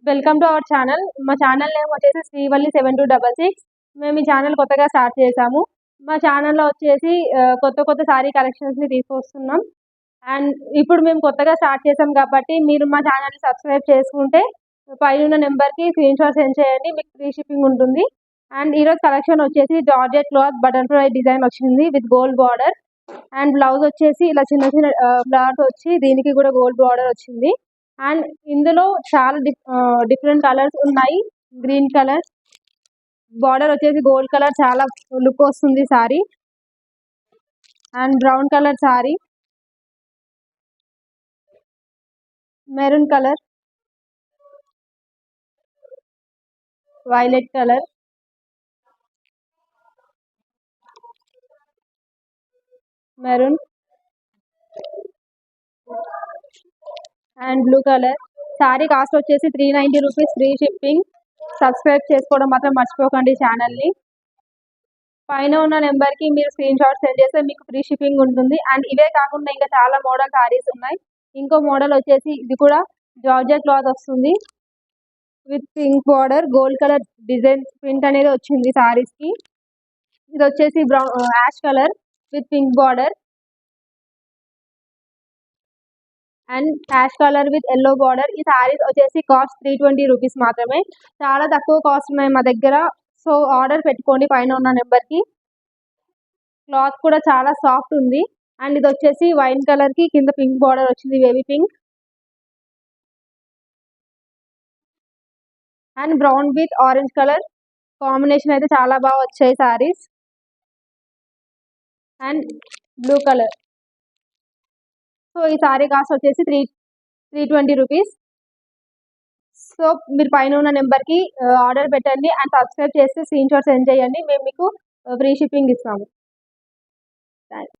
Welcome to our channel. మా channel name వచ్చేసి శ్రీవల్లి 7266. మేము ఈ ఛానల్ కొత్తగా స్టార్ట్ చేసాము. మా ఛానల్లో వచ్చేసి కొత్త సారీ కలెక్షన్స్ని తీసుకొస్తున్నాం. అండ్ ఇప్పుడు మేము కొత్తగా స్టార్ట్ చేసాం కాబట్టి మీరు మా ఛానల్ని సబ్స్క్రైబ్ చేసుకుంటే పైన నెంబర్కి స్క్రీన్ షాట్ సెండ్ చేయండి, మీకు ఫ్రీ షిప్పింగ్ ఉంటుంది. అండ్ ఈరోజు కలెక్షన్ వచ్చేసి జార్జెట్ క్లాత్ బటర్ఫ్లై డిజైన్ వచ్చింది with gold border. And blouse వచ్చేసి ఇలా చిన్న చిన్న ఫ్లవర్స్ వచ్చి దీనికి కూడా గోల్డ్ బార్డర్ వచ్చింది. అండ్ ఇందులో చాలా డిఫరెంట్ కలర్స్ ఉన్నాయి. గ్రీన్ కలర్ బార్డర్ వచ్చేసి గోల్డ్ కలర్, చాలా లుక్ వస్తుంది sorry. And brown colour sorry, maroon colour, violet colour, maroon and blue colour. Sorry cost వచ్చేసి 390 రూపీస్, ఫ్రీ షిప్పింగ్. సబ్స్క్రైబ్ చేసుకోవడం మాత్రం మర్చిపోకండి ఛానల్ని. పైన ఉన్న నెంబర్కి మీరు స్క్రీన్ షాట్ సెండ్ చేస్తే మీకు ఫ్రీ షిప్పింగ్ ఉంటుంది. అండ్ ఇవే కాకుండా ఇంకా చాలా మోడల్ సారీస్ ఉన్నాయి. ఇంకో మోడల్ వచ్చేసి ఇది కూడా జార్జెట్ క్లాత్ వస్తుంది with pink border, gold colour design print అనేది వచ్చింది సారీస్కి. ఇది వచ్చేసి ash colour with pink border and ash colour with yellow border. ఈ సారీస్ వచ్చేసి కాస్ట్ 320 రూపీస్ మాత్రమే. చాలా తక్కువ కాస్ట్ ఉన్నాయి మా దగ్గర. సో ఆర్డర్ పెట్టుకోండి పైన ఉన్న నెంబర్కి. క్లాత్ కూడా చాలా సాఫ్ట్ ఉంది. అండ్ ఇది వచ్చేసి వైన్ కలర్కి కింద పింక్ బార్డర్ వచ్చింది, baby pink. And brown with orange colour combination అయితే చాలా బాగా వచ్చాయి saris. And blue colour. So ఈ సారీ కాస్ట్ వచ్చేసి 320 రూపీస్. సో మీరు పైన ఉన్న నెంబర్కి ఆర్డర్ పెట్టండి అండ్ సబ్స్క్రైబ్ చేస్తే స్క్రీన్ షాట్ సెండ్ చేయండి, మేము మీకు ఫ్రీ షిప్పింగ్ ఇస్తాము. థ్యాంక్స్.